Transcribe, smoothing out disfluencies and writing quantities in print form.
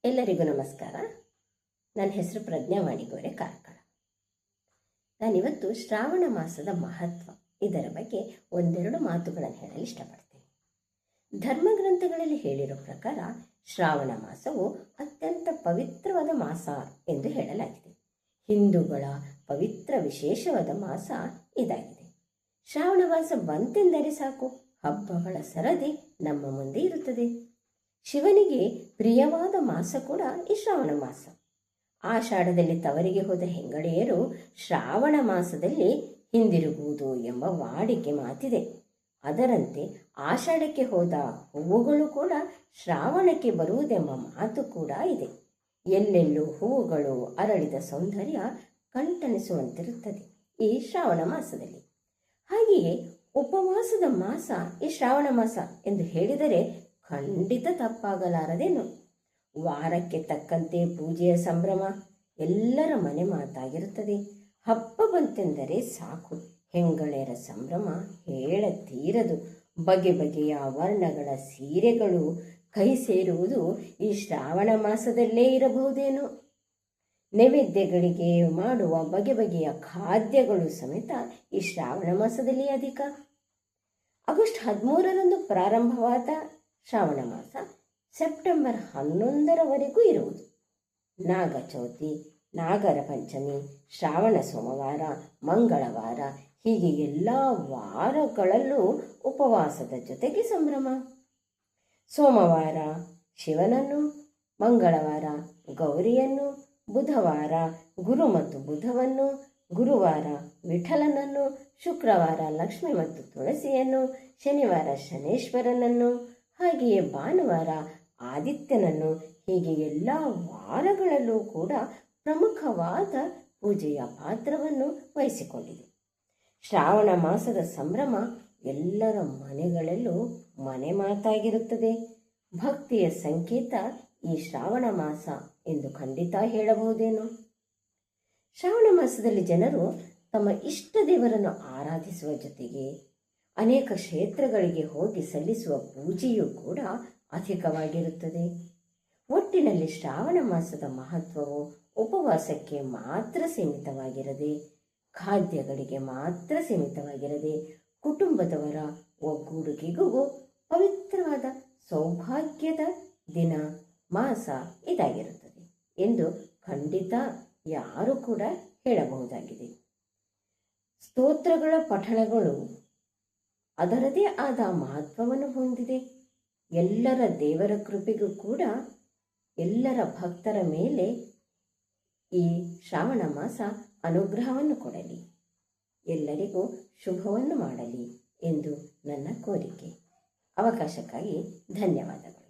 ಎಲ್ಲರಿಗೂ ನಮಸ್ಕಾರ. ನನ್ನ ಹೆಸರು ಪ್ರಜ್ಞಾ ವಾಣಿಗೋರೆ ಕಾರ್ಕಳ. ನಾನಿವತ್ತು ಶ್ರಾವಣ ಮಾಸದ ಮಹತ್ವ ಇದರ ಬಗ್ಗೆ ಒಂದೆರಡು ಮಾತುಗಳನ್ನು ಹೇಳಲು ಇಷ್ಟಪಡ್ತೇನೆ. ಧರ್ಮಗ್ರಂಥಗಳಲ್ಲಿ ಹೇಳಿರೋ ಪ್ರಕಾರ ಶ್ರಾವಣ ಮಾಸವು ಅತ್ಯಂತ ಪವಿತ್ರವಾದ ಮಾಸ ಎಂದು ಹೇಳಲಾಗಿದೆ. ಹಿಂದೂಗಳ ಪವಿತ್ರ ವಿಶೇಷವಾದ ಮಾಸ ಇದಾಗಿದೆ. ಶ್ರಾವಣ ಮಾಸ ಬಂತೆಂದರೆ ಸಾಕು, ಹಬ್ಬಗಳ ಸರದಿ ನಮ್ಮ ಮುಂದೆ ಇರುತ್ತದೆ. ಶಿವನಿಗೆ ಪ್ರಿಯವಾದ ಮಾಸ ಕೂಡ ಈ ಶ್ರಾವಣ ಮಾಸ. ಆಷಾಢದಲ್ಲಿ ತವರಿಗೆ ಹೋದ ಹೆಂಗಳೆಯರು ಶ್ರಾವಣ ಮಾಸದಲ್ಲಿ ಹಿಂದಿರುಗುವುದು ಎಂಬ ವಾಡಿಕೆ ಮಾತಿದೆ. ಅದರಂತೆ ಆಷಾಢಕ್ಕೆ ಹೋದ ಹೂವುಗಳು ಕೂಡ ಶ್ರಾವಣಕ್ಕೆ ಬರುವುದೆಂಬ ಮಾತು ಕೂಡ ಇದೆ. ಎಲ್ಲೆಲ್ಲೂ ಹೂವುಗಳು ಅರಳಿದ ಸೌಂದರ್ಯ ಕಣ್ತಣಿಸುವಂತಿರುತ್ತದೆ ಈ ಶ್ರಾವಣ ಮಾಸದಲ್ಲಿ. ಹಾಗೆಯೇ ಉಪವಾಸದ ಮಾಸ ಈ ಶ್ರಾವಣ ಮಾಸ ಎಂದು ಹೇಳಿದರೆ ಖಂಡಿತ ತಪ್ಪಾಗಲಾರದೇನು. ವಾರಕ್ಕೆ ತಕ್ಕಂತೆ ಪೂಜೆಯ ಸಂಭ್ರಮ ಎಲ್ಲರ ಮನೆ ಮಾತಾಗಿರುತ್ತದೆ. ಹಬ್ಬ ಬಂತೆಂದರೆ ಸಾಕು, ಹೆಂಗಳೆಯರ ಸಂಭ್ರಮ ಹೇಳತೀರದು. ಬಗೆ ಬಗೆಯ ವರ್ಣಗಳ ಸೀರೆಗಳು ಕೈ ಸೇರುವುದು ಈ ಶ್ರಾವಣ ಮಾಸದಲ್ಲೇ ಇರಬಹುದೇನೋ. ನೈವೇದ್ಯಗಳಿಗೆ ಮಾಡುವ ಬಗೆ ಬಗೆಯ ಖಾದ್ಯಗಳು ಸಮೇತ ಈ ಶ್ರಾವಣ ಮಾಸದಲ್ಲಿ ಅಧಿಕ. ಆಗಸ್ಟ್ 13ರಂದು ಪ್ರಾರಂಭವಾದ ಶ್ರಾವಣ ಮಾಸ ಸೆಪ್ಟೆಂಬರ್ 11ರವರೆಗೂ ಇರುವುದು. ನಾಗ ಚೌತಿ, ನಾಗರ ಪಂಚಮಿ, ಶ್ರಾವಣ ಸೋಮವಾರ, ಮಂಗಳವಾರ ಹೀಗೆ ಎಲ್ಲ ವಾರಗಳಲ್ಲೂ ಉಪವಾಸದ ಜೊತೆಗೆ ಸಂಭ್ರಮ. ಸೋಮವಾರ ಶಿವನನ್ನು, ಮಂಗಳವಾರ ಗೌರಿಯನ್ನು, ಬುಧವಾರ ಗುರು ಮತ್ತು ಬುಧವನ್ನು, ಗುರುವಾರ ವಿಠಲನನ್ನು, ಶುಕ್ರವಾರ ಲಕ್ಷ್ಮಿ ಮತ್ತು ತುಳಸಿಯನ್ನು, ಶನಿವಾರ ಶನೇಶ್ವರನನ್ನು, ಹಾಗೆಯೇ ಭಾನುವಾರ ಆದಿತ್ಯನನ್ನು, ಹೀಗೆ ಎಲ್ಲ ವಾರಗಳಲ್ಲೂ ಕೂಡ ಪ್ರಮುಖವಾದ ಪೂಜೆಯ ಪಾತ್ರವನ್ನು ವಹಿಸಿಕೊಂಡಿದೆ. ಶ್ರಾವಣ ಮಾಸದ ಸಂಭ್ರಮ ಎಲ್ಲರ ಮನೆಗಳಲ್ಲೂ ಮನೆ ಮಾತಾಗಿರುತ್ತದೆ. ಭಕ್ತಿಯ ಸಂಕೇತ ಈ ಶ್ರಾವಣ ಮಾಸ ಎಂದು ಖಂಡಿತ ಹೇಳಬಹುದೇನೋ. ಶ್ರಾವಣ ಮಾಸದಲ್ಲಿ ಜನರು ತಮ್ಮ ಇಷ್ಟ ದೇವರನ್ನು ಆರಾಧಿಸುವ ಜೊತೆಗೆ ಅನೇಕ ಕ್ಷೇತ್ರಗಳಿಗೆ ಹೋಗಿ ಸಲ್ಲಿಸುವ ಪೂಜೆಯೂ ಕೂಡ ಅಧಿಕವಾಗಿರುತ್ತದೆ. ಒಟ್ಟಿನಲ್ಲಿ ಶ್ರಾವಣ ಮಾಸದ ಮಹತ್ವವು ಉಪವಾಸಕ್ಕೆ ಮಾತ್ರ ಸೀಮಿತವಾಗಿರದೆ, ಖಾದ್ಯಗಳಿಗೆ ಮಾತ್ರ ಸೀಮಿತವಾಗಿರದೆ, ಕುಟುಂಬದವರ ಒಗ್ಗೂಡುಗೆಗೂ ಪವಿತ್ರವಾದ ಸೌಭಾಗ್ಯದ ದಿನ ಮಾಸ ಇದಾಗಿರುತ್ತದೆ ಎಂದು ಖಂಡಿತ ಯಾರು ಕೂಡ ಹೇಳಬಹುದಾಗಿದೆ. ಸ್ತೋತ್ರಗಳ ಪಠಣಗಳು ಅದರದೇ ಆದ ಮಹತ್ವವನ್ನು ಹೊಂದಿದೆ. ಎಲ್ಲರ ದೇವರ ಕೃಪೆಗೂ ಕೂಡ ಎಲ್ಲರ ಭಕ್ತರ ಮೇಲೆ ಈ ಶ್ರಾವಣ ಮಾಸ ಅನುಗ್ರಹವನ್ನು ಕೊಡಲಿ, ಎಲ್ಲರಿಗೂ ಶುಭವನ್ನು ಮಾಡಲಿ ಎಂದು ನನ್ನ ಕೋರಿಕೆ. ಅವಕಾಶಕ್ಕಾಗಿ ಧನ್ಯವಾದಗಳು.